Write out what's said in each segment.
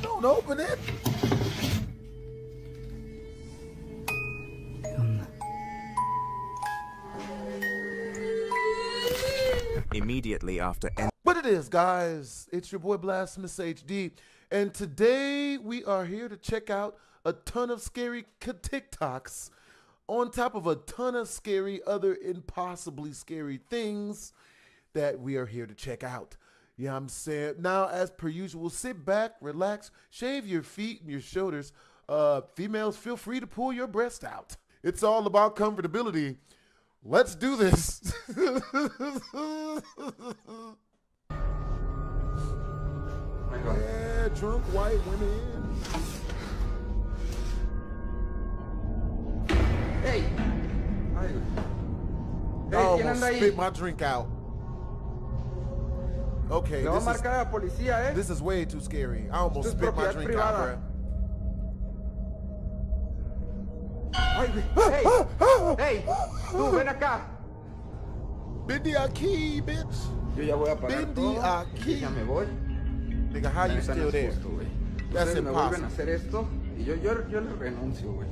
Don't open it. Immediately after What it is, guys, it's your boy BlastphamousHD, and today we are here to check out a ton of scary TikToks on top of a ton of scary other impossibly scary things that we are here to check out. Yeah, I'm saying, now as per usual, sit back, relax, shave your feet and your shoulders. Females, feel free to pull your breast out. It's all about comfortability. Let's do this. Yeah, drunk white women. Hey. I almost spit my drink out. Okay, Le voy a marcar a la policía, this is way too scary. I almost spit my drink out, bruh. Hey, tú, ven acá. Bendi aquí, bitch. Yo ya voy a pagar Bendi todo. aquí. Ya me voy. Nigga, how you still there? That's Ustedes me vuelven impossible. a hacer esto y yo le renuncio, güey.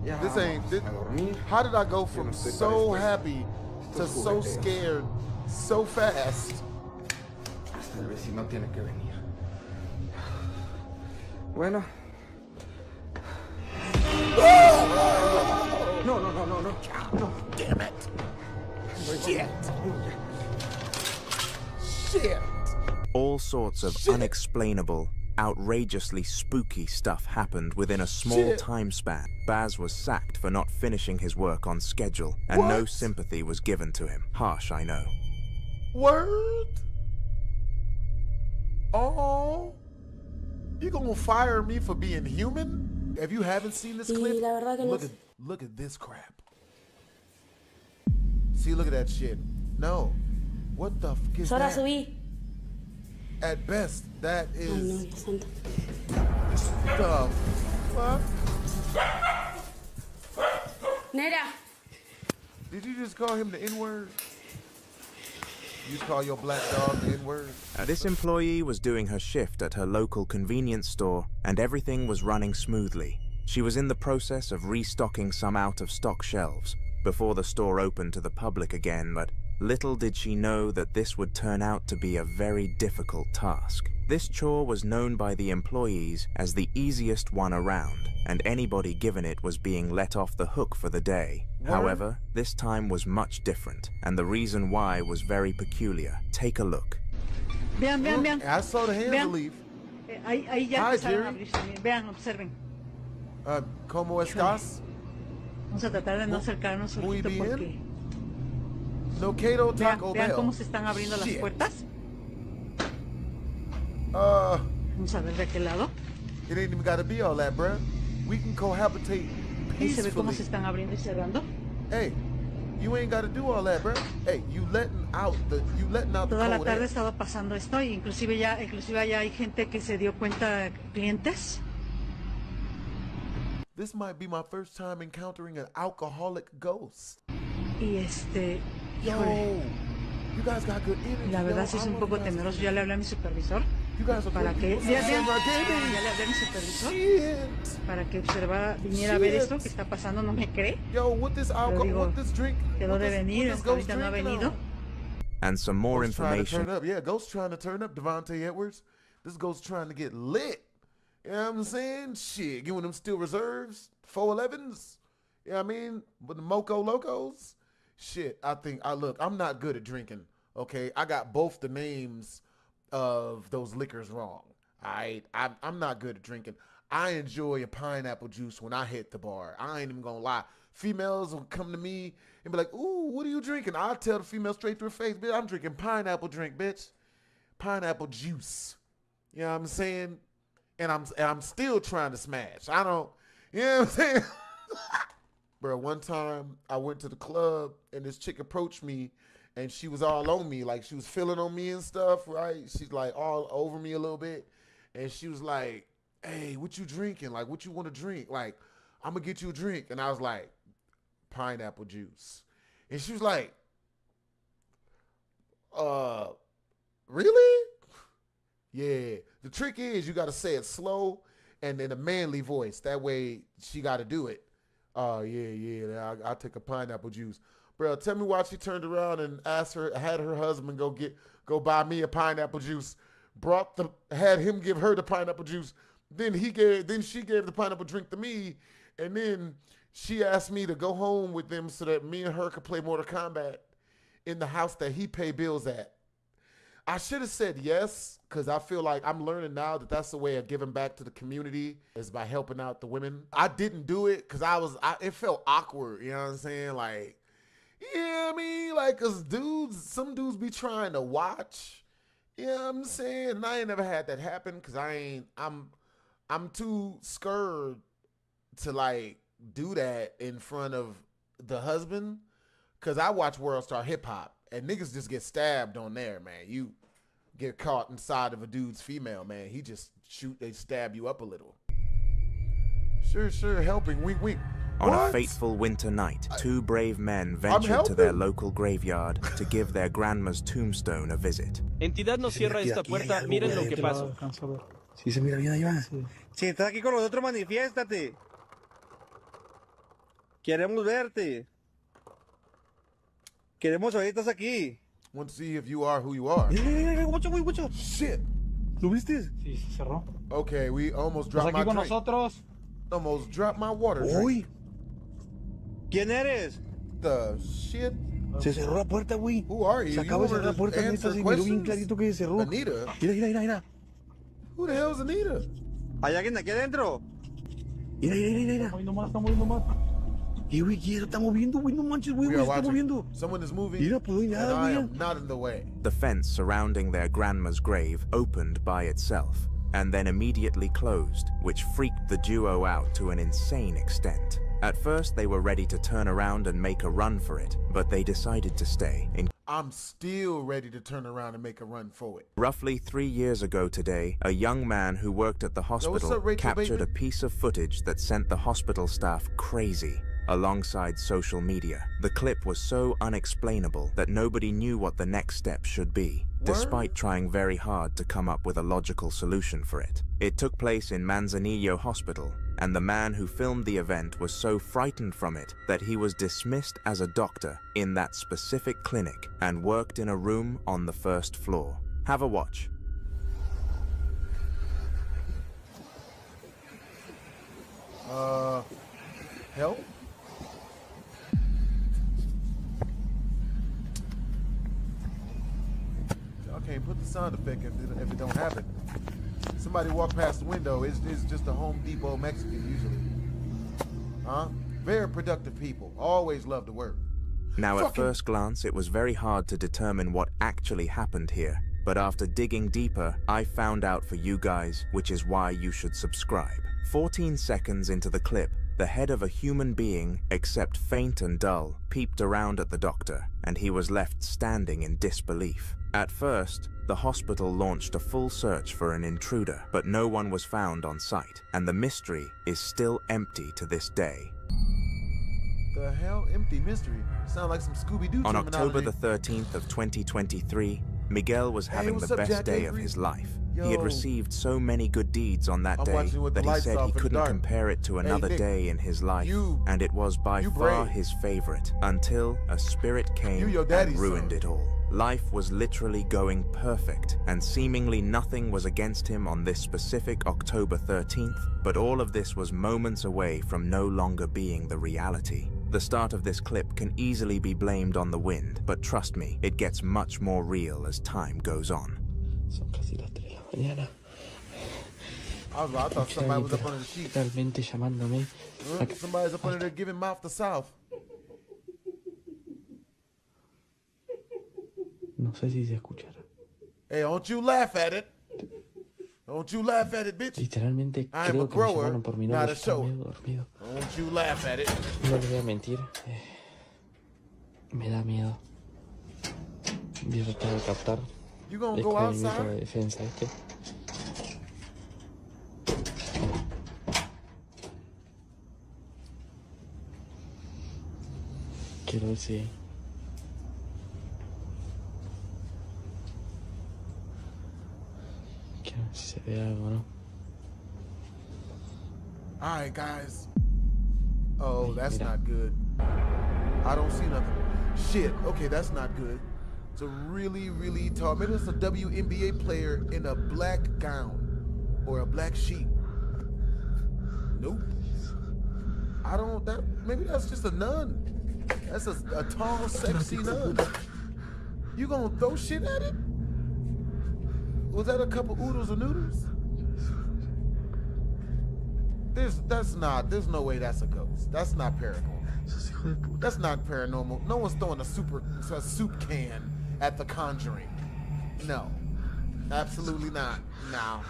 Ya This ain't. vamos a dormir. How did I go from no estoy so para happy to estos so jugueteos. scared so fast? Hasta el vecino tiene que venir. Bueno. No. Damn it. Shit. Shit. all sorts of unexplainable, outrageously spooky stuff happened within a small time span. Baz was sacked for not finishing his work on schedule, and no sympathy was given to him. Harsh, I know. Word? Oh, you gonna fire me for being human? If you haven't seen this clip, look at this crap. See, look at that shit. No, what the fuck is that? Subí. At best, that Ay, no, is Dios santo. the fuck. Nera. Did you just call him the N-word? You just call your black dog the N-word? This employee was doing her shift at her local convenience store, and everything was running smoothly. She was in the process of restocking some out-of-stock shelves before the store opened to the public again, but little did she know that this would turn out to be a very difficult task. This chore was known by the employees as the easiest one around, and anybody given it was being let off the hook for the day. However, this time was much different, and the reason why was very peculiar. Take a look. Vean. I saw the hands leave. Ahí ya Hi, empezaron Jerry. a abrirse también. Vean, observen. ¿Cómo estás? Vamos a tratar de no acercarnos un Muy poquito bien. porque... No Cato Taco Vean Bell. cómo se están abriendo las puertas. Vamos a ver de aquel lado. It ain't even gotta be all that, bruh. We can cohabitate Ahí se ve cómo peacefully. se están abriendo y cerrando. Hey, you ain't gotta do all that, bruh. Hey, you letting out the Toda la cold tarde air. estaba pasando esto y inclusive ya hay gente que se dio cuenta, clientes. This might be my first time encountering an alcoholic ghost. Y Yo, híjole, you guys got good energy. la verdad yo. sí es I un love poco you guys. temeroso. Ya le hablé a mi supervisor You guys are para good que... people. Ya le Gaming. hablé a mi supervisor Shit. para que viniera a ver esto que está pasando. No me cree. Yo, what this alcohol, digo, what this drink, quedó what de this, venir, what this hasta ghost ahorita no ha drinking venido. on? And some more Ghost trying to information. turn up. Yeah, Ghost trying to turn up, Devontae Edwards. This Ghost trying to get lit. You know what I'm saying? Shit, giving them still reserves, 411s. You know what I mean? With the Moco Locos. Shit, look, I'm not good at drinking, okay? I got both the names of those liquors wrong. I'm not good at drinking. I enjoy a pineapple juice when I hit the bar. I ain't even gonna lie. Females will come to me and be like, ooh, what are you drinking? I'll tell the female straight through her face, bitch, I'm drinking pineapple drink, bitch. Pineapple juice. You know what I'm saying? And I'm still trying to smash. I don't, you know what I'm saying? Bro, one time I went to the club and this chick approached me and she was all on me, like she was feeling on me and stuff, right? She's like all over me a little bit. And she was like, hey, what you drinking? Like, what you want to drink? Like, I'm going to get you a drink. And I was like, pineapple juice. And she was like, really? Yeah. The trick is you got to say it slow and in a manly voice. That way she got to do it. Oh, yeah. I'll take a pineapple juice. Bro, tell me why she turned around and had her husband go buy me a pineapple juice. Had him give her the pineapple juice. Then she gave the pineapple drink to me. And then she asked me to go home with them so that me and her could play Mortal Kombat in the house that he pay bills at. I should have said yes, because I feel like I'm learning now that that's the way of giving back to the community is by helping out the women. I didn't do it because it felt awkward, you know what I'm saying? Like, yeah, I mean, like, because some dudes be trying to watch, you know what I'm saying? And I ain't never had that happen because I'm too scared to, like, do that in front of the husband, because I watch World Star Hip Hop and niggas just get stabbed on there, man. You get caught inside of a dude's female, man. He just they stab you up a little. Sure, helping, wink, wink. On What? a fateful winter night, two brave men ventured to their local graveyard to give their grandma's tombstone a visit. Entidad no cierra esta puerta, miren lo que pasa. Sí, se mira bien ahí va. Si estás aquí con nosotros, manifiéstate. Queremos verte. Queremos saber que estás aquí. Want to see if you are who you are. Mucho. Shit. ¿Lo viste? Sí, se cerró. Okay, we almost dropped my Aquí con drink. nosotros. Almost dropped my water drink. Uy. ¿Quién eres? The shit. Se cerró la puerta, güey. Who are you? Se acaba de cerrar la puerta, neta, se miró bien clarito que se cerró. Anita? Mira. Who the hell is Anita? ¿Hay alguien aquí adentro? Mira. Está moviendo más. Güey, ¿qué está moviendo, güey? No manches, güey, We se are está watching. moviendo. Someone is moving. Mira, pues no hay And nada, I güey. am not in the way. The fence surrounding their grandma's grave opened by itself and then immediately closed, which freaked the duo out to an insane extent. At first, they were ready to turn around and make a run for it, but they decided to stay. I'm still ready to turn around and make a run for it. Roughly 3 years ago today, a young man who worked at the hospital up, Rachel captured Bateman? a piece of footage that sent the hospital staff crazy. Alongside social media, the clip was so unexplainable that nobody knew what the next step should be, despite trying very hard to come up with a logical solution for it. It took place in Manzanillo Hospital, and the man who filmed the event was so frightened from it that he was dismissed as a doctor in that specific clinic and worked in a room on the first floor. Have a watch. Help? Y'all can't put the sound effect if it don't happen. Somebody walk past the window, it's just a Home Depot Mexican usually. Huh? Very productive people. Always love to work. Now, at first glance, it was very hard to determine what actually happened here. But after digging deeper, I found out for you guys, which is why you should subscribe. 14 seconds into the clip, the head of a human being, except faint and dull, peeped around at the doctor, and he was left standing in disbelief. At first, the hospital launched a full search for an intruder, but no one was found on site, and the mystery is still empty to this day. The hell? Empty mystery? Sound like some Scooby-Doo On terminology. October the 13th of 2023, Miguel was having what's the up, best Jack day of Avery? his life. He had Yo. received so many good deeds on that I'm day watching with the that he lights said off he in the couldn't dark. compare it to another Nick, day in his life, and it was by you far brave. his favorite, until a spirit came your and daddy's ruined son. it all. Life was literally going perfect, and seemingly nothing was against him on this specific October 13th, but all of this was moments away from no longer being the reality. The start of this clip can easily be blamed on the wind, but trust me, it gets much more real as time goes on. Son casi las 3 de la mañana. I thought somebody was up under the sheet. Realmente llamándome. Somebody's up under there giving mouth to south. No sé si se escuchará. Hey, don't you laugh at it. Don't you laugh at it, bitch. Literalmente I'm a creo que me grower, llamaron por mi not nombre. a Estaba shower. medio dormido. Don't you laugh at it. No les voy a mentir. Me da miedo. Voy a tratar de captar You gonna el go movimiento de outside? defensa este. Quiero ver si... Si se ve algo, ¿no? All right, guys. Oh, that's not good. I don't see nothing. Shit. Okay, that's not good. It's a really, really tall. Maybe it's a WNBA player in a black gown or a black sheet. Nope. I don't. That maybe that's just a nun. That's a tall, sexy nun. You gonna throw shit at it? Was that a couple oodles or noodles? There's no way that's a ghost. That's not paranormal. That's not paranormal. No one's throwing a soup can at The Conjuring. No, absolutely not. No.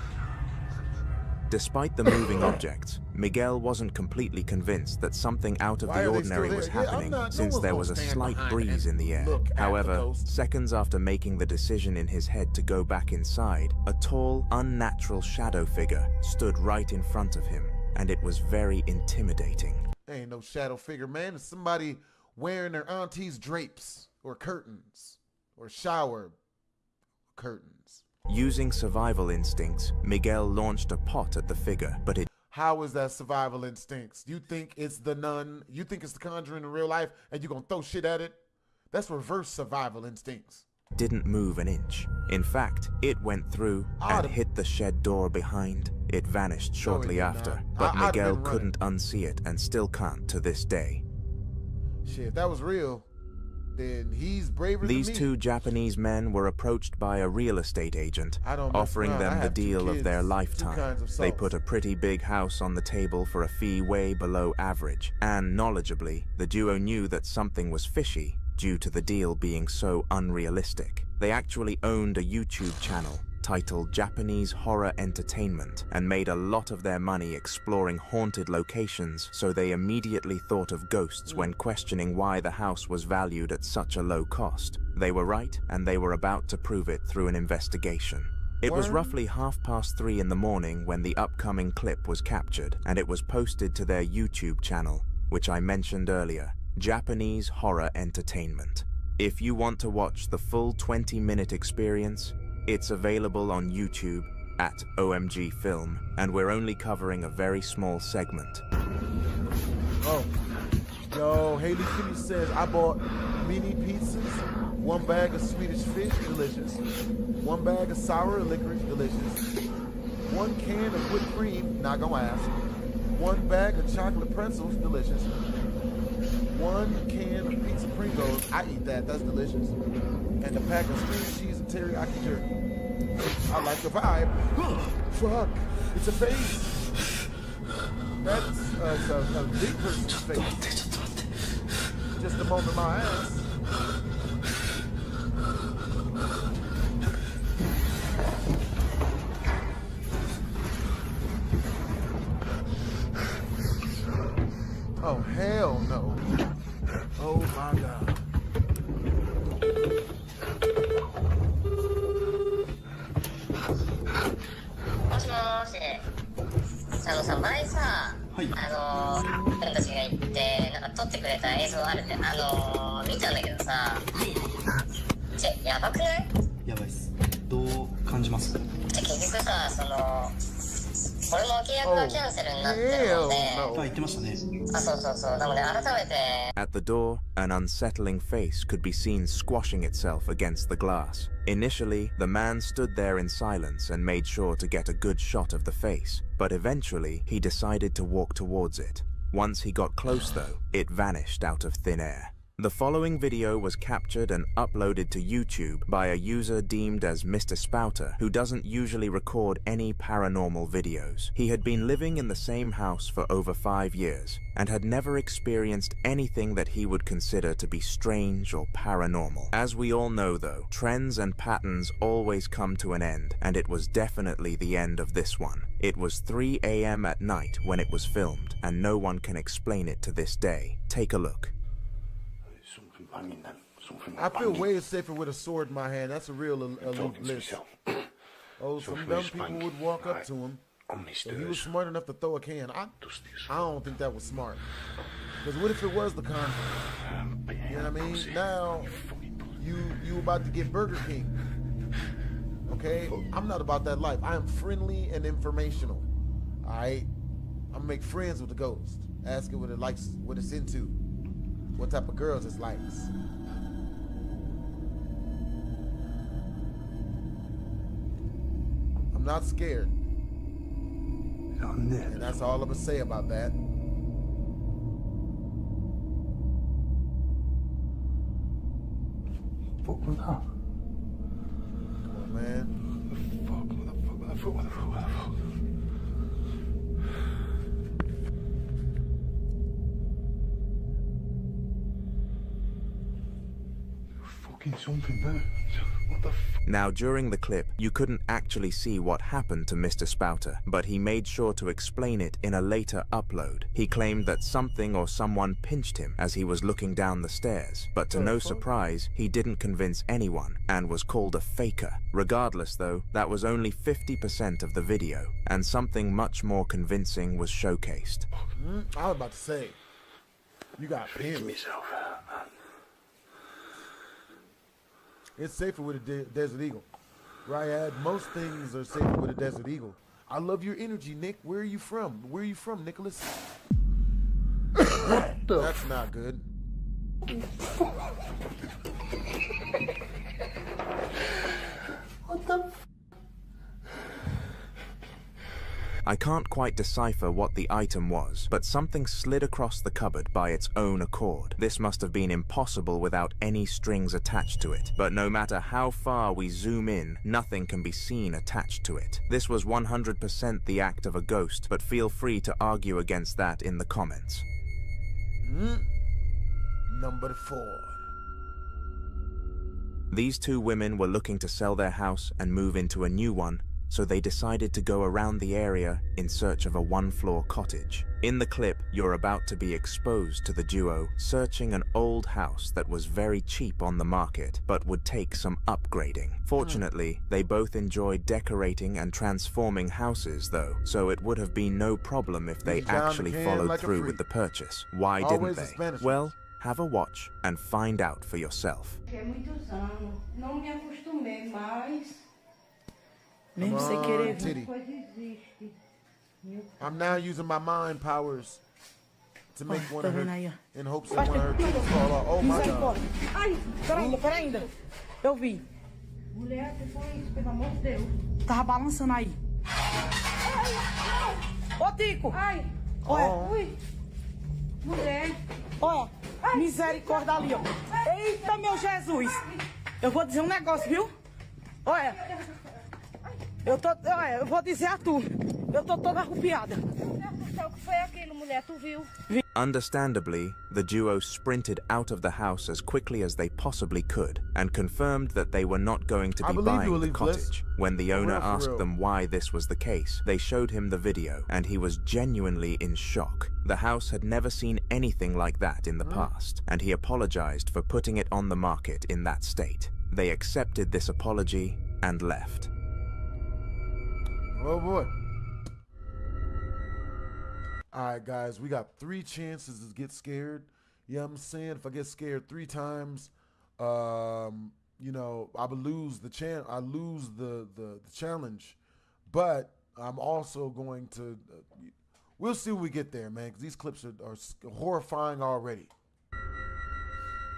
Despite the moving objects, Miguel wasn't completely convinced that something out of the ordinary was happening, since there was a slight breeze in the air. However, seconds after making the decision in his head to go back inside, a tall, unnatural shadow figure stood right in front of him, and it was very intimidating. There ain't no shadow figure, man. It's somebody wearing their auntie's drapes or curtains or shower curtains. Using survival instincts, Miguel launched a pot at the figure, but it... How is that survival instincts? You think it's the nun? You think it's the Conjuring in real life and you gonna throw shit at it? That's reverse survival instincts. Didn't move an inch. In fact, it went through and hit the shed door behind. It vanished shortly after, but Miguel couldn't unsee it and still can't to this day. Shit, if that was real, then he's braver than me. These two Japanese men were approached by a real estate agent, offering them the deal of their lifetime. They put a pretty big house on the table for a fee way below average, and knowledgeably, the duo knew that something was fishy due to the deal being so unrealistic. They actually owned a YouTube channel titled Japanese Horror Entertainment and made a lot of their money exploring haunted locations, so they immediately thought of ghosts when questioning why the house was valued at such a low cost. They were right, and they were about to prove it through an investigation. It was roughly 3:30 in the morning when the upcoming clip was captured, and it was posted to their YouTube channel, which I mentioned earlier, Japanese Horror Entertainment. If you want to watch the full 20-minute experience, it's available on YouTube at OMG Film, and we're only covering a very small segment. Oh, yo, Haley Kitty says, I bought mini pizzas, 1 bag of Swedish fish, delicious, 1 bag of sour licorice, delicious, 1 can of whipped cream, not gonna ask, 1 bag of chocolate pretzels, delicious, 1 can of pizza Pringles, I eat that, that's delicious, and a pack of string cheese and teriyaki jerky. I like the vibe. Fuck, it's a face. That's a big person's face. Just a moment, my ass. Oh, hell no. Oh my God. At the door, an unsettling face could be seen squashing itself against the glass. Initially, the man stood there in silence and made sure to get a good shot of the face, but eventually he decided to walk towards it. Once he got close though, it vanished out of thin air. The following video was captured and uploaded to YouTube by a user deemed as Mr. Spouter, who doesn't usually record any paranormal videos. He had been living in the same house for over 5 years and had never experienced anything that he would consider to be strange or paranormal. As we all know though, trends and patterns always come to an end, and it was definitely the end of this one. It was 3 a.m. at night when it was filmed, and no one can explain it to this day. Take a look. I feel way safer with a sword in my hand. That's a real elite list. Oh, some dumb people would walk up to him. If he was smart enough to throw a can, I don't think that was smart. Because what if it was the Conjuring? You know what I mean? Now, you about to get Burger King. okay? I'm not about that life. I am friendly and informational. All right? I'm gonna make friends with the ghost. Ask it what it likes, what it's into, what type of girls it likes. I'm not scared. And that's all I'm gonna say about that. Fuck, man. Come on, man. Fuck, motherfucker. Fucking something there. What the fuck? Now, during the clip, you couldn't actually see what happened to Mr. Spouter, but he made sure to explain it in a later upload. He claimed that something or someone pinched him as he was looking down the stairs, but to no surprise, he didn't convince anyone and was called a faker. Regardless though, that was only 50% of the video, and something much more convincing was showcased. I was about to say, you got pinched. Myself. It's safer with a Desert Eagle. Ryad, most things are safer with a Desert Eagle. I love your energy, Nick. Where are you from? Where are you from, Nicholas? That's not good. What the I can't quite decipher what the item was, but something slid across the cupboard by its own accord. This must have been impossible without any strings attached to it, but no matter how far we zoom in, nothing can be seen attached to it. This was 100% the act of a ghost, but feel free to argue against that in the comments. Number 4. These two women were looking to sell their house and move into a new one, so they decided to go around the area in search of a one-floor cottage. In the clip, you're about to be exposed to the duo searching an old house that was very cheap on the market, but would take some upgrading. Fortunately, they both enjoyed decorating and transforming houses though, so it would have been no problem if they actually followed through with the purchase. Why didn't they? Well, have a watch and find out for yourself. Come on, titty. I'm now using my mind powers to make one of her, in hopes that one of her titties fall off. Oh my God. Ai, pera ainda. Eu vi. Mulher, que foi isso, pelo amor de Deus? Tava balançando aí. Ô, Tico. Ai. Olha. Ui. Mulher. Olha. Misericórdia ali, ó. Eita, meu Jesus. Eu vou dizer um negócio, viu? Olha. Eu vou dizer a tu. Eu tô toda arrupiada. O que foi aquilo, mulher? Tu viu? Understandably, the duo sprinted out of the house as quickly as they possibly could and confirmed that they were not going to be buying the cottage. When the owner asked them why this was the case, they showed him the video and he was genuinely in shock. The house had never seen anything like that in the past, and he apologized for putting it on the market in that state. They accepted this apology and left. Oh boy. Alright guys, we got 3 chances to get scared. You know what I'm saying? If I get scared 3 times, you know, I would lose the challenge. But I'm also going to we'll see when we get there, man, because these clips are horrifying already.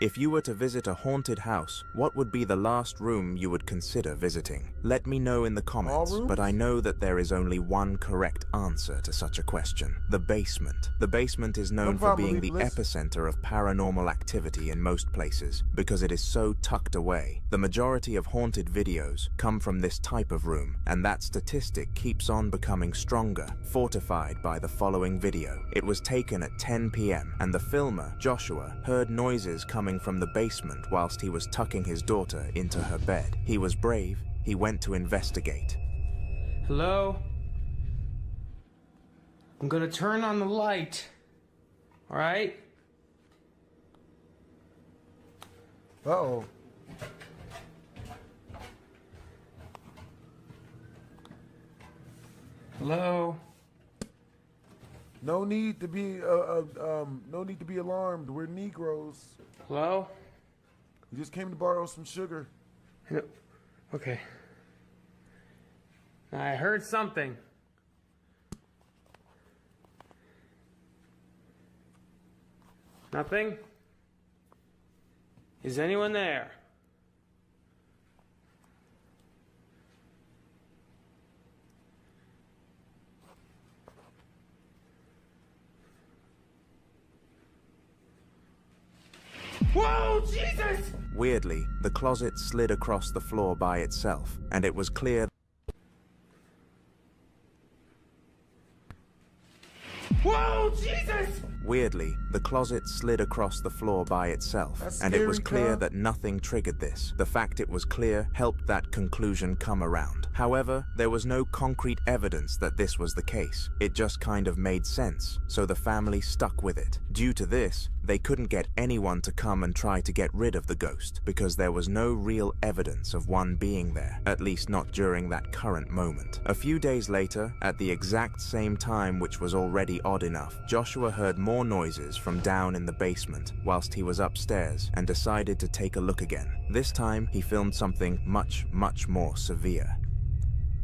If you were to visit a haunted house, what would be the last room you would consider visiting? Let me know in the comments, but I know that there is only one correct answer to such a question. The basement. The basement is known for being the epicenter of paranormal activity in most places, because it is so tucked away. The majority of haunted videos come from this type of room, and that statistic keeps on becoming stronger, fortified by the following video. It was taken at 10 p.m., and the filmer, Joshua, heard noises coming from the basement whilst he was tucking his daughter into her bed. He was brave. He went to investigate. Hello? I'm gonna turn on the light. All right? Uh-oh. Hello? No need to be no need to be alarmed. We're Negroes. Hello? We just came to borrow some sugar. Okay. I heard something. Nothing? Is anyone there? Whoa, Jesus! Weirdly, the closet slid across the floor by itself, and it was clear. Whoa, Jesus! Weirdly, the closet slid across the floor by itself, That's and it was scary, clear cuz. that nothing triggered this. The fact it was clear helped that conclusion come around. However, there was no concrete evidence that this was the case. It just kind of made sense, so the family stuck with it. Due to this, they couldn't get anyone to come and try to get rid of the ghost, because there was no real evidence of one being there, at least not during that current moment. A few days later, at the exact same time, which was already odd enough, Joshua heard more noises from down in the basement whilst he was upstairs and decided to take a look again. This time, he filmed something much, much more severe.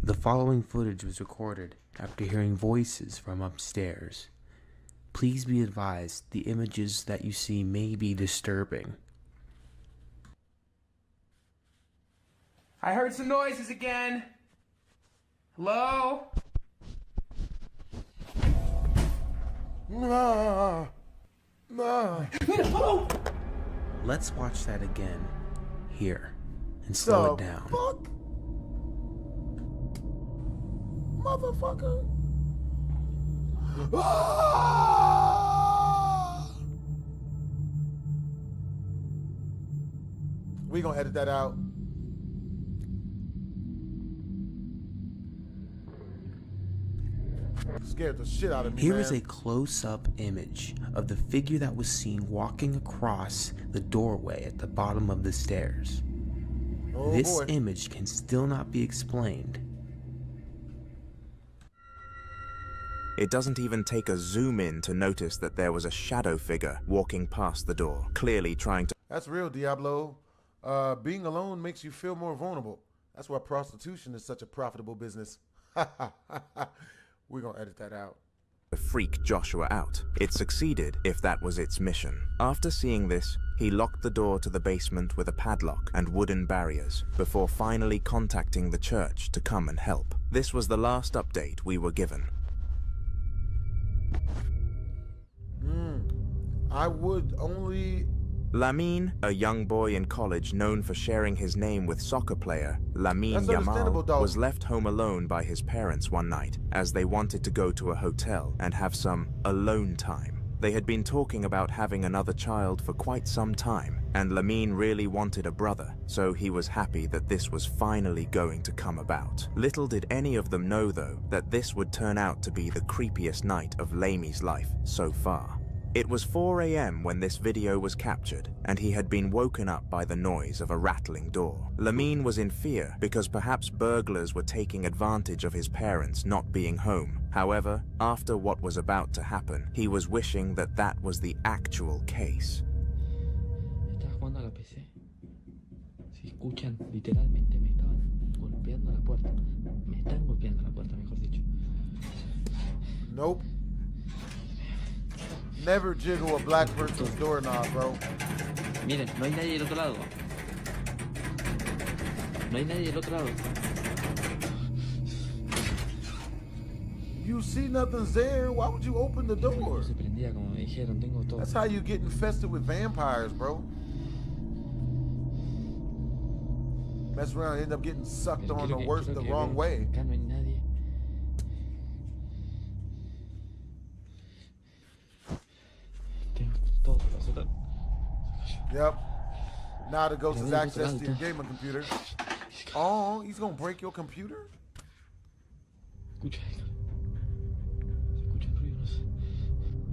The following footage was recorded after hearing voices from upstairs. Please be advised, the images that you see may be disturbing. I heard some noises again. Hello? Nah. Nah. Let's watch that again, here, and slow it down. Fuck? Motherfucker. Ah! We gonna edit that out. Scared the shit out of me, Here man. is a close-up image of the figure that was seen walking across the doorway at the bottom of the stairs. Oh, This boy. image can still not be explained. It doesn't even take a zoom in to notice that there was a shadow figure walking past the door, clearly trying to. That's real, Diablo. Being alone makes you feel more vulnerable. That's why prostitution is such a profitable business. We're gonna edit that out. Freak Joshua out. It succeeded if that was its mission. After seeing this, he locked the door to the basement with a padlock and wooden barriers before finally contacting the church to come and help. This was the last update we were given. I would only... Lamine, a young boy in college known for sharing his name with soccer player Lamine That's understandable, Yamal, dog. was left home alone by his parents one night as they wanted to go to a hotel and have some alone time. They had been talking about having another child for quite some time, and Lamine really wanted a brother, so he was happy that this was finally going to come about. Little did any of them know, though, that this would turn out to be the creepiest night of Lamie's life so far. It was 4 a.m. when this video was captured, and he had been woken up by the noise of a rattling door. Lamine was in fear because perhaps burglars were taking advantage of his parents not being home. However, after what was about to happen, he was wishing that that was the actual case. Estaba jugando a la PC. Si escuchan, literalmente me estaban golpeando la puerta. Me están golpeando la puerta, mejor dicho. Nope. Never jiggle a black person's doorknob, bro. Miren, no hay nadie del otro lado. No hay nadie del otro lado. You see nothing's there, why would you open the door? Se prendía como me dijeron, tengo todo. That's how you get infested with vampires, bro. Mess around and end up getting sucked on the worst, the wrong way. Acá no hay nadie. Tengo todo para hacer. Yep. Now the ghost has access to your gaming computer. Oh, he's gonna break your computer? Escucha, se escuchan ruidos.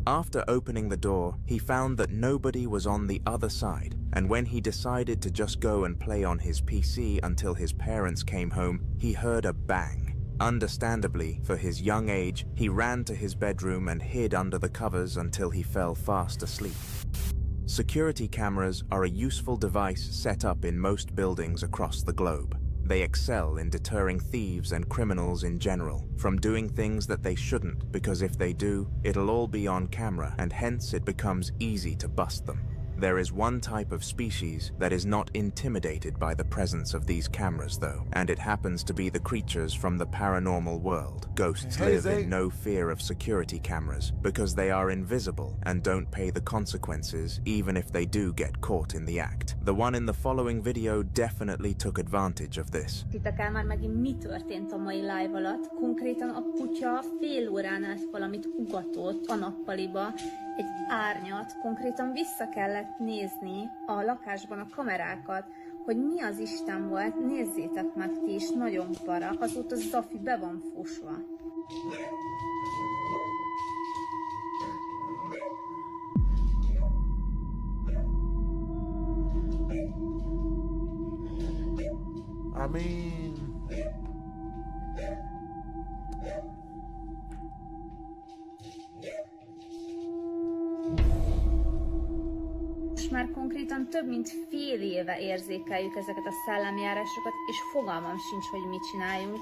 After opening the door, he found that nobody was on the other side, and when he decided to just go and play on his PC until his parents came home, he heard a bang. Understandably, for his young age, he ran to his bedroom and hid under the covers until he fell fast asleep. Security cameras are a useful device set up in most buildings across the globe. They excel in deterring thieves and criminals in general from doing things that they shouldn't, because if they do, it'll all be on camera, and hence it becomes easy to bust them. There is one type of species that is not intimidated by the presence of these cameras, though, and it happens to be the creatures from the paranormal world. Ghosts live in no fear of security cameras because they are invisible and don't pay the consequences even if they do get caught in the act. The one in the following video definitely took advantage of this. Hittek el már megint mi történt a mai live alatt? Konkrétan a kutya fél órán át valamit ugatott a nappaliba, egy árnyat, konkrétan vissza kellett nézni a lakásban a kamerákat, hogy mi az Isten volt, nézzétek meg ti is, nagyon para, azóta Zafi be van fosva. I mean... Most már konkrétan több mint fél éve érzékeljük ezeket a szellemjárásokat, és fogalmam sincs, hogy mit csináljunk.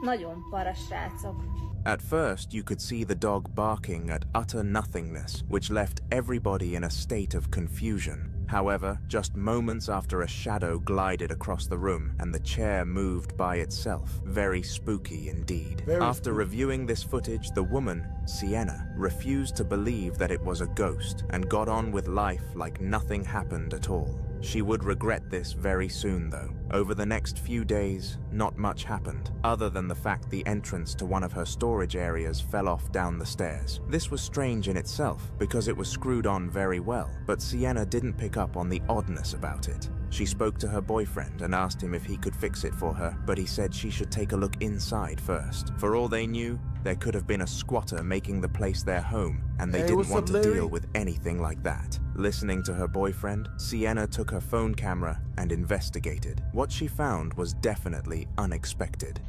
Nagyon para, srácok. At first, you could see the dog barking at utter nothingness, which left everybody in a state of confusion. However, just moments after a shadow glided across the room and the chair moved by itself. Very spooky indeed. After reviewing this footage, the woman, Sienna, refused to believe that it was a ghost and got on with life like nothing happened at all. She would regret this very soon, though. Over the next few days, not much happened, other than the fact the entrance to one of her storage areas fell off down the stairs. This was strange in itself, because it was screwed on very well, but Sienna didn't pick up on the oddness about it. She spoke to her boyfriend and asked him if he could fix it for her, but he said she should take a look inside first. For all they knew, there could have been a squatter making the place their home, and they didn't want to deal with anything like that. Listening to her boyfriend, Sienna took her phone camera and investigated. What she found was definitely unexpected.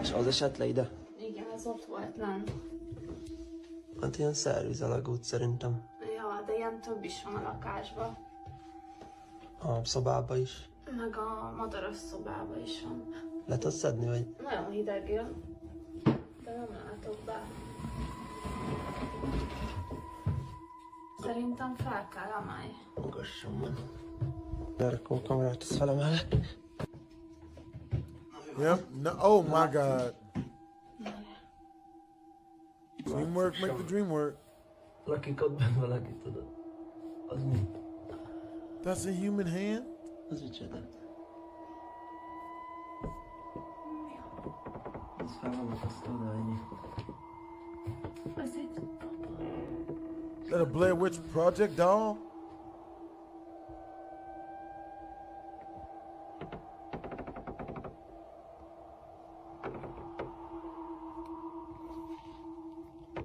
És az esett le ide? Igen, az ott volt lent. Hát ilyen szervizelagút szerintem. Ja, de ilyen több is van a lakásban. A szobába is. Meg a madaras szobába is van. Le tudsz szedni, vagy? Nagyon hideg jön, de nem látok be. Szerintem fel kell emelj. Magassan van. Lerakom a kamerát, ezt felemelek. Yep. No, oh my God. Dreamwork, make the dream work. Lakik ott benne valaki, tudod. Az mi? That's a human hand? Az micsoda? Ez felolvasztod, ennyi. Ez egy... Is that a Blair Witch Project doll?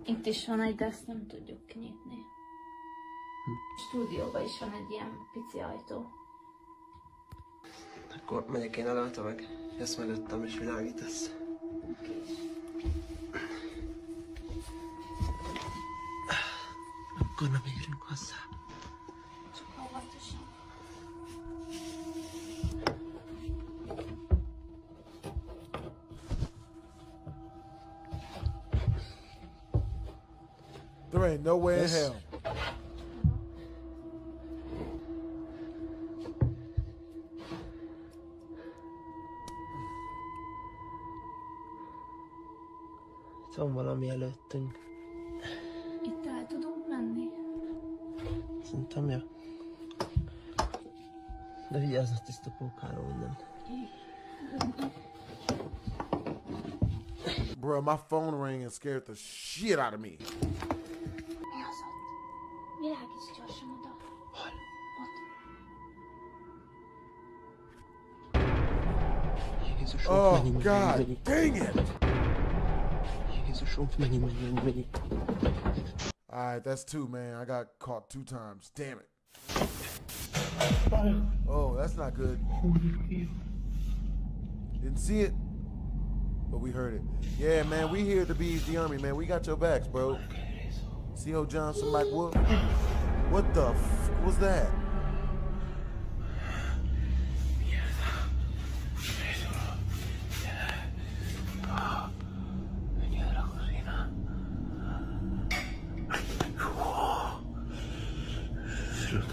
Itt is van egy, de ezt nem tudjuk kinyitni. A stúdióban is van egy ilyen pici ajtó. Akkor megyek én előtte, meg ezt mögöttem és világítasz. Akkor nem érünk hozzá. Csak óvatosan. There ain't no way in hell. Itt van valami előttünk. Itt el tudunk menni? Szerintem, ja. De vigyázz a tiszta pókára minden. Bro, my phone rang and scared the shit out of me. Mi az ott? Világíts gyorsan oda. Hol? Ott. Jézusom, Oh menjünk, God, menjünk. dang it! Jézusom, menjünk. Alright, that's two, man. I got caught 2 times. Damn it. Oh, that's not good. Didn't see it, but we heard it. Yeah, man, we here to be the army, man. We got your backs, bro. C.O. Johnson, Mike Wolf. What the f was that?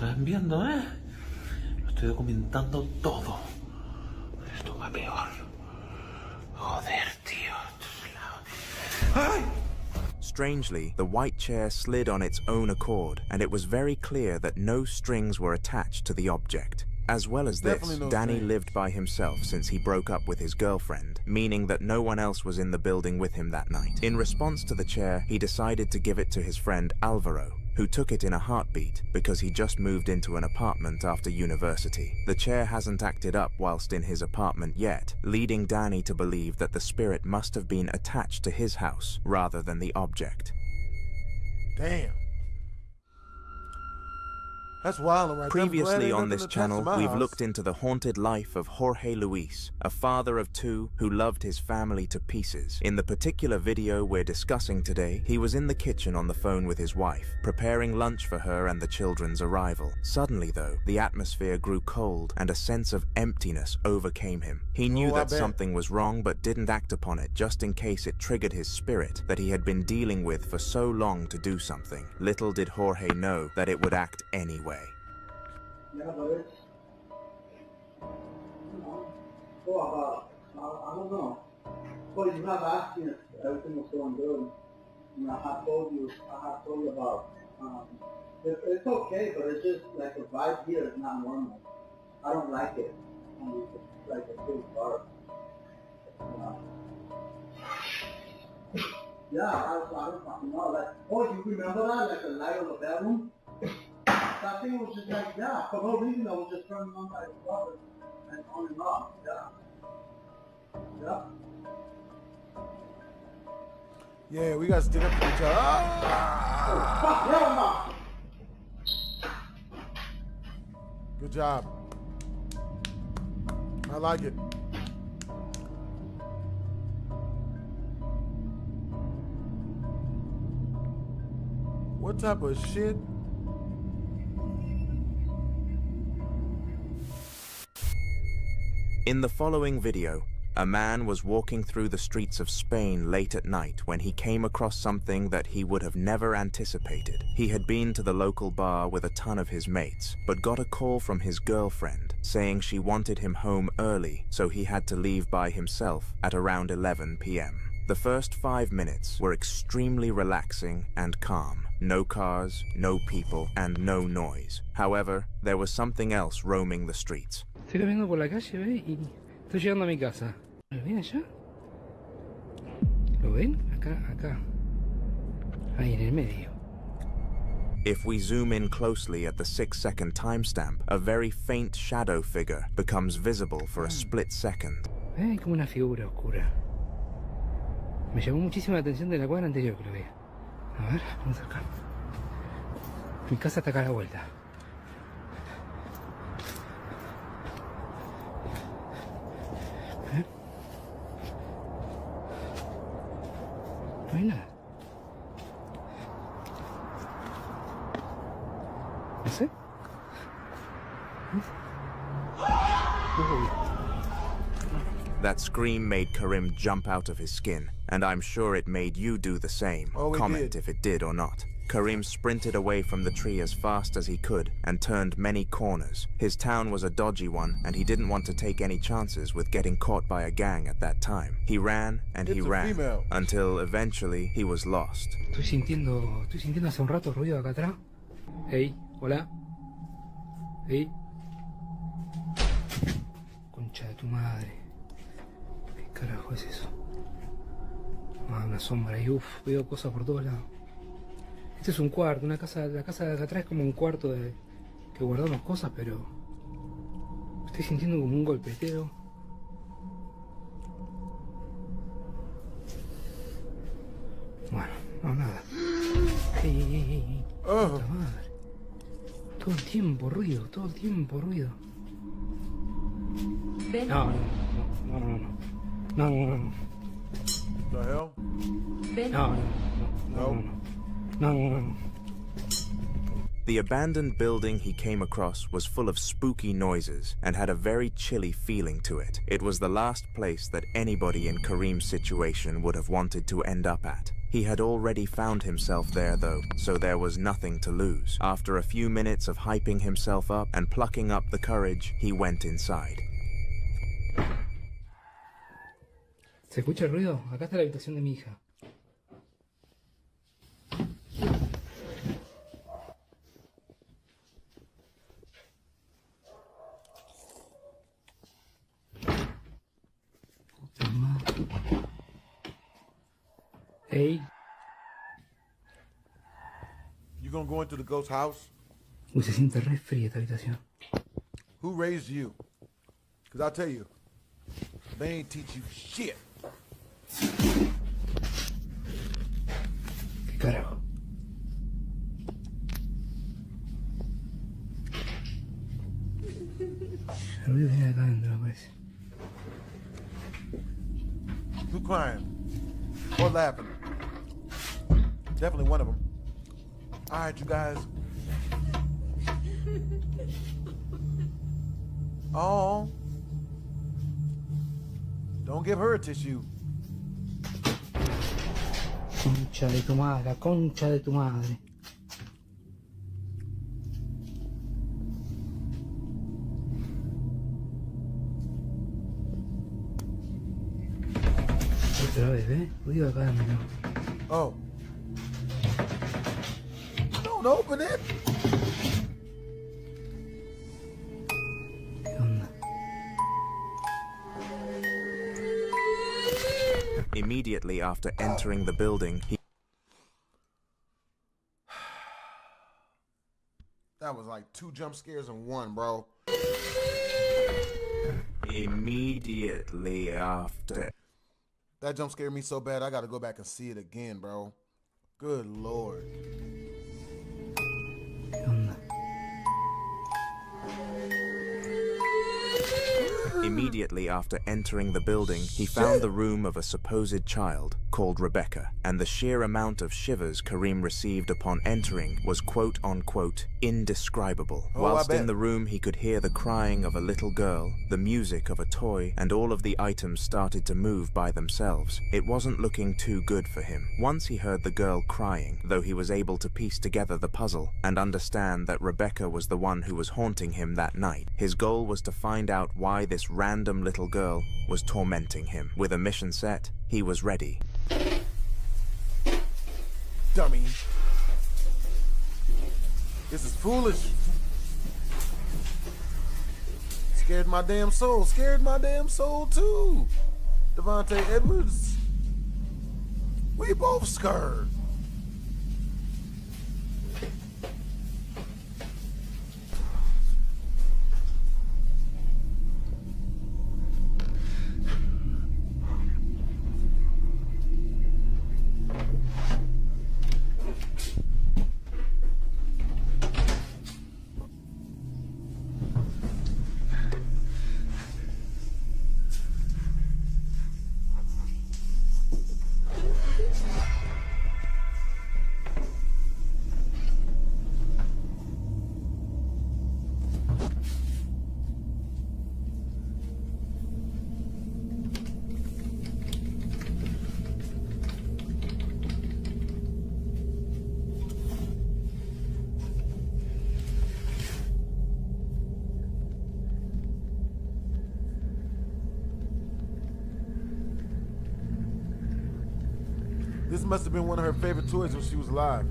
están viendo, ¿eh? Lo estoy documentando todo. Esto va peor. Joder, tío. ¡Ay! Strangely, the white chair slid on its own accord, and it was very clear that no strings were attached to the object. As well as this, Definitely no Danny strings. lived by himself since he broke up with his girlfriend, meaning that no one else was in the building with him that night. In response to the chair, he decided to give it to his friend Alvaro, who took it in a heartbeat because he just moved into an apartment after university. The chair hasn't acted up whilst in his apartment yet, leading Danny to believe that the spirit must have been attached to his house rather than the object. Damn. That's wild, right there. I'm glad Previously ain't on nothing this attached to channel, my we've house. looked into the haunted life of Jorge Luis, a father of two who loved his family to pieces. In the particular video we're discussing today, he was in the kitchen on the phone with his wife, preparing lunch for her and the children's arrival. Suddenly, though, the atmosphere grew cold and a sense of emptiness overcame him. He knew I that bet. something was wrong but didn't act upon it just in case it triggered his spirit that he had been dealing with for so long to do something. Little did Jorge know that it would act anyway. Yeah, but it's, I don't know. But you have asked me if everything was going good. You know, I have told you about, it's okay, but it's just like the vibe here is not normal. I don't like it. It's like a big dark. Yeah, I don't fucking know. Like, oh, you remember that? Like the light of the bedroom? That thing was just like, yeah, for no reason I was just turning on by itself and on and off, yeah. Yeah. Yeah, we got to stick up for each other. Ah! Good job. I like it. What type of shit? In the following video, a man was walking through the streets of Spain late at night when he came across something that he would have never anticipated. He had been to the local bar with a ton of his mates, but got a call from his girlfriend saying she wanted him home early, so he had to leave by himself at around 11 p.m. The first 5 minutes were extremely relaxing and calm. No cars, no people, and no noise. However, there was something else roaming the streets. Estoy caminando por la calle, ¿ve? Y estoy llegando a mi casa. ¿Lo ven allá? ¿Lo ven? Acá. Ahí en el medio. If we zoom in closely at the 6-second timestamp, a very faint shadow figure becomes visible for a split second. Hay como una figura oscura. Me llamó muchísimo la atención de la cuadra anterior que lo veía. A ver, vamos acá. Mi casa está acá a la vuelta. No hay nada. No sé. That scream made Karim jump out of his skin, and I'm sure it made you do the same. Oh, it Comment did. if it did or not. Karim sprinted away from the tree as fast as he could and turned many corners. His town was a dodgy one, and he didn't want to take any chances with getting caught by a gang at that time. He ran and he It's a ran female. until eventually he was lost. Estoy sintiendo hace un rato ruido acá atrás. Hey, hola. Hey. Concha de tu madre. ¿Qué carajo es eso? Ah, una sombra ahí, veo cosas por todos lados. Este es un cuarto, la casa de acá atrás es como un cuarto que guardamos cosas, pero estoy sintiendo como un golpeteo. Bueno, no, nada. Hey. Puta madre. Todo el tiempo ruido. No. The hell? No. The abandoned building he came across was full of spooky noises and had a very chilly feeling to it. It was the last place that anybody in Karim's situation would have wanted to end up at. He had already found himself there though, so there was nothing to lose. After a few minutes of hyping himself up and plucking up the courage, he went inside. ¿Se escucha el ruido? Acá está la habitación de mi hija. Hey. You gonna go into the ghost house? Uy, se siente re fría esta habitación. Who raised you? Cause I'll tell you, they ain't teach you shit. ¿Qué carajo? El ruido viene de acá adentro, me parece. Who crying? Or laughing? Definitely one of them. All right, you guys. Oh. Don't give her a tissue. Concha de tu madre, la concha de tu madre. Otra vez, ¿eh? Ruido acá adentro. Oh. Don't open it. ¿Qué onda? Immediately after entering the building, he... That was like 2 jump scares in one, bro. Immediately after... That jump scared me so bad, I gotta go back and see it again, bro. Good Lord. ¿Qué onda? Immediately after entering the building, he found the room of a supposed child called Rebecca, and the sheer amount of shivers Kareem received upon entering was quote-unquote indescribable. Whilst in the room, he could hear the crying of a little girl, the music of a toy, and all of the items started to move by themselves. It wasn't looking too good for him. Once he heard the girl crying, though he was able to piece together the puzzle and understand that Rebecca was the one who was haunting him that night. His goal was to find out why this random little girl was tormenting him. With a mission set, he was ready. Dummy. This is foolish. Scared my damn soul. Scared my damn soul too. Devontae Edwards. We both scared. This must have been one of her favorite toys when she was alive.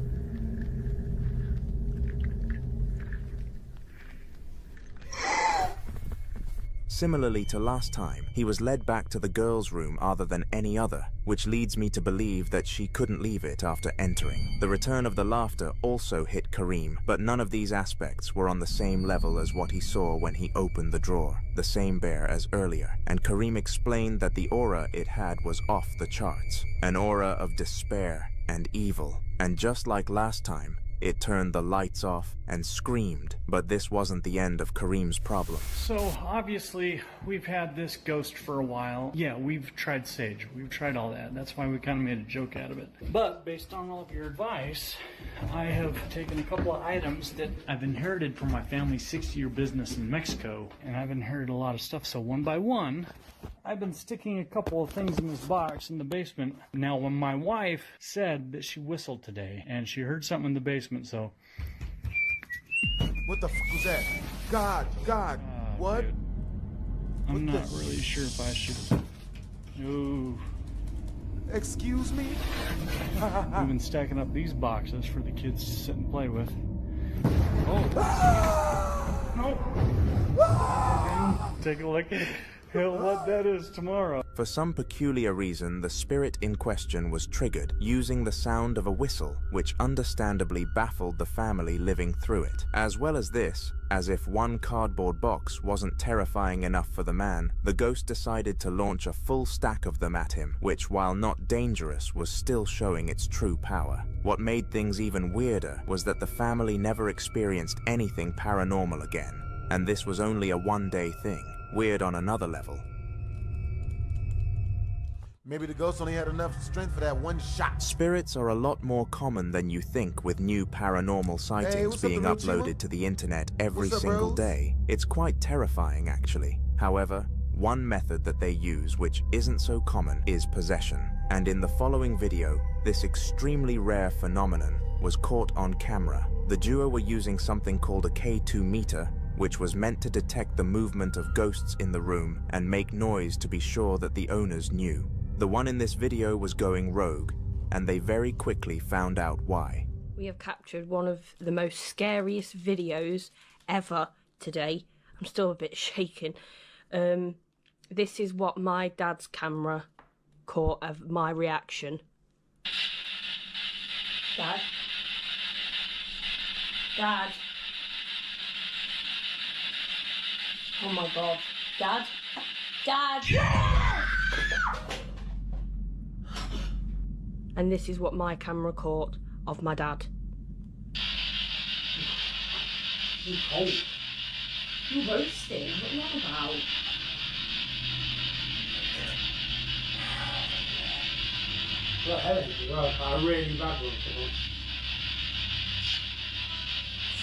Similarly to last time, he was led back to the girl's room other than any other, which leads me to believe that she couldn't leave it after entering. The return of the laughter also hit Kareem, but none of these aspects were on the same level as what he saw when he opened the drawer, the same bear as earlier, and Kareem explained that the aura it had was off the charts, an aura of despair and evil, and just like last time, it turned the lights off and screamed, but this wasn't the end of Kareem's problem. So, obviously, we've had this ghost for a while. Yeah, we've tried Sage. We've tried all that. That's why we kind of made a joke out of it. But, based on all of your advice, I have taken a couple of items that I've inherited from my family's 60-year business in Mexico, and I've inherited a lot of stuff. So, one by one, I've been sticking a couple of things in this box in the basement. Now, when my wife said that she whistled today, and she heard something in the basement, so... What the fuck was that? God, what? Dude. I'm not really sure if I should... Ooh. Excuse me? We've been stacking up these boxes for the kids to sit and play with. Oh. No. Take a look at what that is tomorrow. For some peculiar reason, the spirit in question was triggered using the sound of a whistle, which understandably baffled the family living through it. As well as this, as if one cardboard box wasn't terrifying enough for the man, the ghost decided to launch a full stack of them at him, which, while not dangerous, was still showing its true power. What made things even weirder was that the family never experienced anything paranormal again, and this was only a one-day thing. Weird on another level. Maybe the ghost only had enough strength for that one shot. Spirits are a lot more common than you think, with new paranormal sightings being uploaded to the internet every single day. It's quite terrifying, actually. However, one method that they use, which isn't so common, is possession. And in the following video, this extremely rare phenomenon was caught on camera. The duo were using something called a K2 meter, which was meant to detect the movement of ghosts in the room and make noise to be sure that the owners knew. The one in this video was going rogue, and they very quickly found out why. We have captured one of the most scariest videos ever today. I'm still a bit shaken. This is what my dad's camera caught of my reaction. Dad? Dad? Oh my god. Dad? Dad! And this is what my camera caught of my dad. You cold. You roasting? What are you on about? Got a headache as well. A really bad one.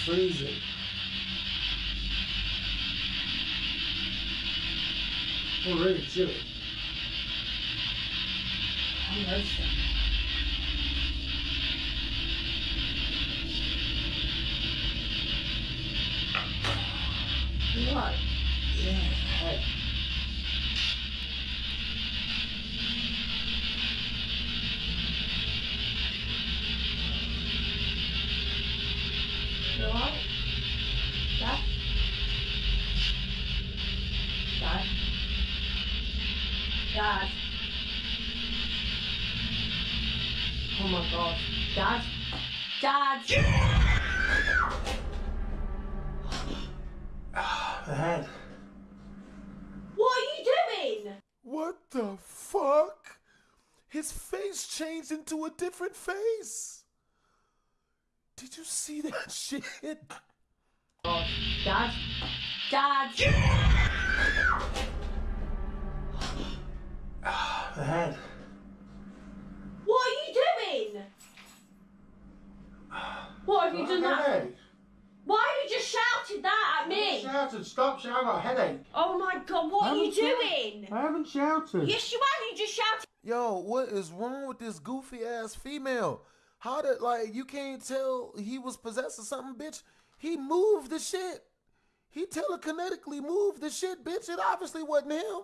Freezing. Oh, really chilly. I'm roasting. What? Yeah, head. You alright? Dad? Dad? Dad? Oh my god. Dad? Dad? The head. What are you doing? What the fuck? His face changed into a different face. Did you see that shit? God. Dad? Dad? The head. What are you doing? What have you done that? Headache. Why have you just shouted that at me? I shouted, stop shouting, I got a headache. Oh my god, what are you doing? I haven't shouted. Yes, you have, you just shouted. Yo, what is wrong with this goofy ass female? How did, like, you can't tell he was possessed or something, bitch? He moved the shit. He telekinetically moved the shit, bitch. It obviously wasn't him.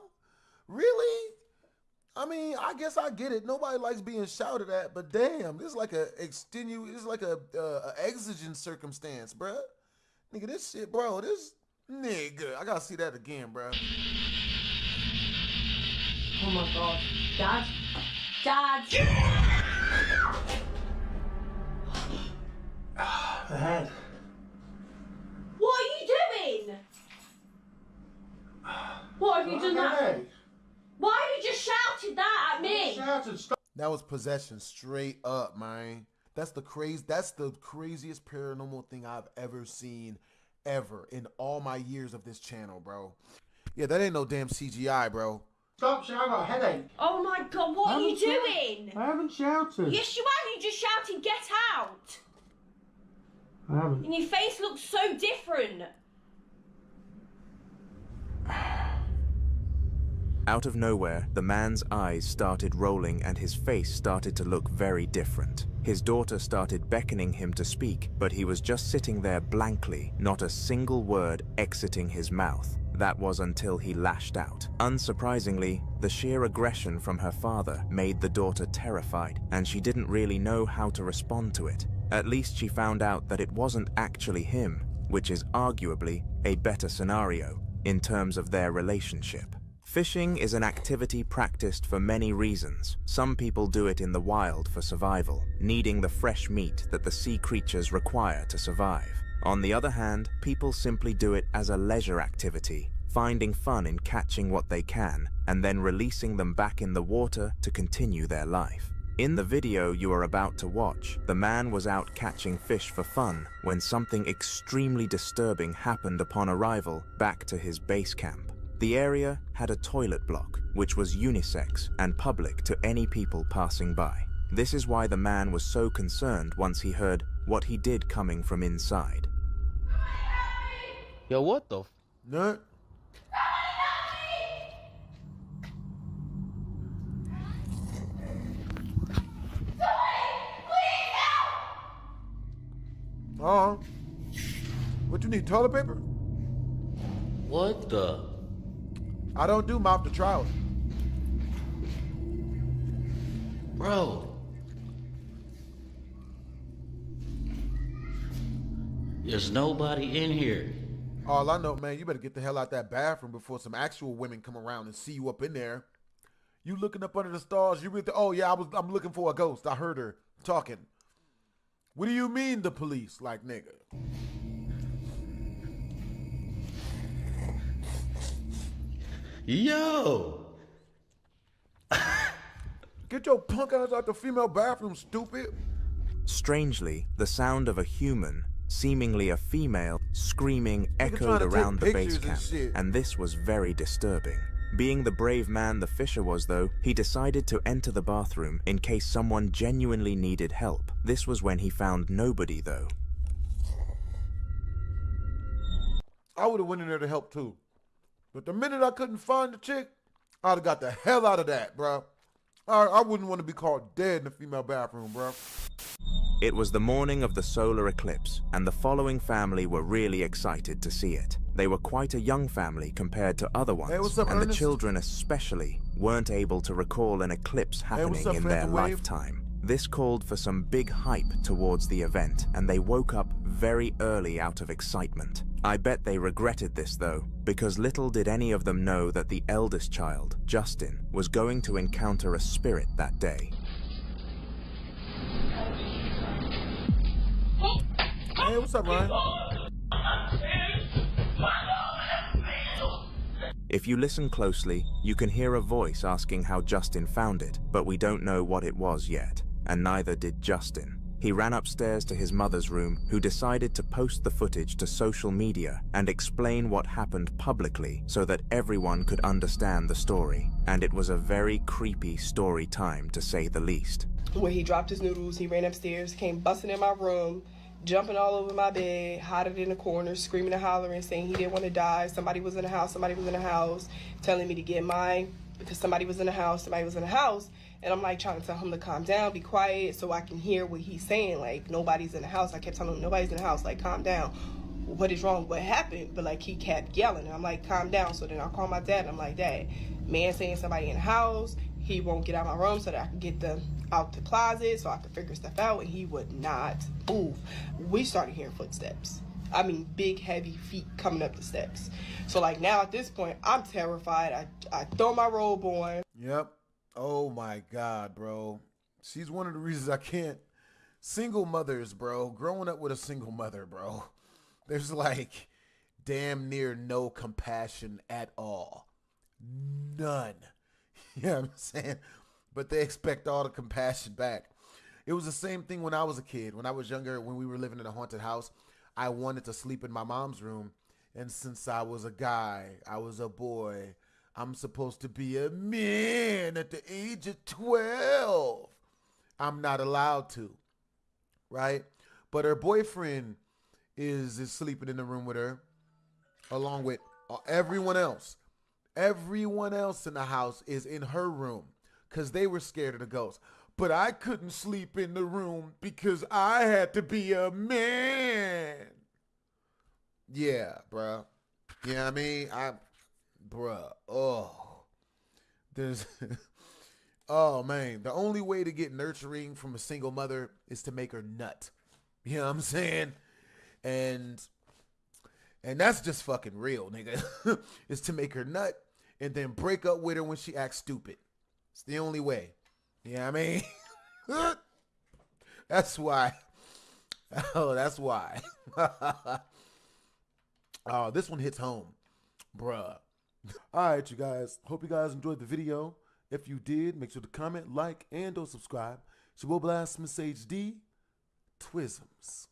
Really? I mean, I guess I get it. Nobody likes being shouted at, but damn, this is like a exigent circumstance, bruh. Nigga, this shit, bro, this nigga, I gotta see that again, bruh. Oh my god. Dad? Dad? The head. What are you doing? What have you done that? Headache. Why have you just shouted that at me? Shouted, stop. That was possession straight up, man. That's the craziest paranormal thing I've ever seen, ever, in all my years of this channel, bro. Yeah, that ain't no damn CGI, bro. Stop shouting, I got a headache. Oh my god, what are you doing? I haven't shouted. Yes, you have, you just shouted, get out. I haven't. And your face looks so different. Out of nowhere, the man's eyes started rolling and his face started to look very different. His daughter started beckoning him to speak, but he was just sitting there blankly, not a single word exiting his mouth. That was until he lashed out. Unsurprisingly, the sheer aggression from her father made the daughter terrified, and she didn't really know how to respond to it. At least she found out that it wasn't actually him, which is arguably a better scenario in terms of their relationship. Fishing is an activity practiced for many reasons. Some people do it in the wild for survival, needing the fresh meat that the sea creatures require to survive. On the other hand, people simply do it as a leisure activity, finding fun in catching what they can, and then releasing them back in the water to continue their life. In the video you are about to watch, the man was out catching fish for fun when something extremely disturbing happened upon arrival back to his base camp. The area had a toilet block, which was unisex and public to any people passing by. This is why the man was so concerned once he heard what he did coming from inside. Yo, what the f? Nut. What you need, toilet paper? What the? I don't do mouth to trout. Bro. There's nobody in here. All I know, man, you better get the hell out that bathroom before some actual women come around and see you up in there. You looking up under the stars, you really, oh yeah, I'm looking for a ghost. I heard her talking. What do you mean the police? Like, nigga. Yo! Get your punk ass out the female bathroom, stupid. Strangely, the sound of a human, seemingly a female, screaming echoed around the base camp, and this was very disturbing. Being the brave man the fisher was, though, he decided to enter the bathroom in case someone genuinely needed help. This was when he found nobody, though. I would have went in there to help too. But the minute I couldn't find the chick, I'd have got the hell out of that, bro. I wouldn't want to be caught dead in the female bathroom, bro. It was the morning of the solar eclipse, and the following family were really excited to see it. They were quite a young family compared to other ones, hey, what's up, and Ernest? the children especially weren't able to recall an eclipse happening in their lifetime. This called for some big hype towards the event, and they woke up very early out of excitement. I bet they regretted this though, because little did any of them know that the eldest child, Justin, was going to encounter a spirit that day. Hey, what's up, Ryan? If you listen closely, you can hear a voice asking how Justin found it, but we don't know what it was yet, and neither did Justin. He ran upstairs to his mother's room, who decided to post the footage to social media and explain what happened publicly so that everyone could understand the story. And it was a very creepy story time, to say the least. When he dropped his noodles, he ran upstairs, came busting in my room, jumping all over my bed, hiding in the corner, screaming and hollering, saying he didn't want to die. Somebody was in the house, telling me to get mine because somebody was in the house. And I'm like trying to tell him to calm down, be quiet, so I can hear what he's saying. Like, nobody's in the house. I kept telling him, nobody's in the house. Like, calm down. What is wrong? What happened? But like, he kept yelling. And I'm like, calm down. So then I call my dad. And I'm like, Dad, man saying somebody in the house. He won't get out of my room so that I can get them out the closet so I can figure stuff out. And he would not move. We started hearing footsteps. I mean, big, heavy feet coming up the steps. So like now at this point, I'm terrified. I throw my robe on. Yep. Oh my God, bro. She's one of the reasons I can't. Single mothers, bro. Growing up with a single mother, bro. There's like damn near no compassion at all. None. You know what I'm saying? But they expect all the compassion back. It was the same thing when I was a kid. When I was younger, when we were living in a haunted house, I wanted to sleep in my mom's room. And since I was a guy, I was a boy, I'm supposed to be a man at the age of 12. I'm not allowed to, right? But her boyfriend is sleeping in the room with her, along with everyone else. Everyone else in the house is in her room because they were scared of the ghost. But I couldn't sleep in the room because I had to be a man. Yeah, bruh. You know what I mean? There's, oh man, the only way to get nurturing from a single mother is to make her nut. You know what I'm saying? And that's just fucking real, nigga. Is to make her nut and then break up with her when she acts stupid. It's the only way. You know what I mean? That's why. Oh, that's why. Oh, this one hits home. Bruh. All right, you guys. Hope you guys enjoyed the video. If you did, make sure to comment, like, and or subscribe. It's your boy BlastphamousHD. Twisms.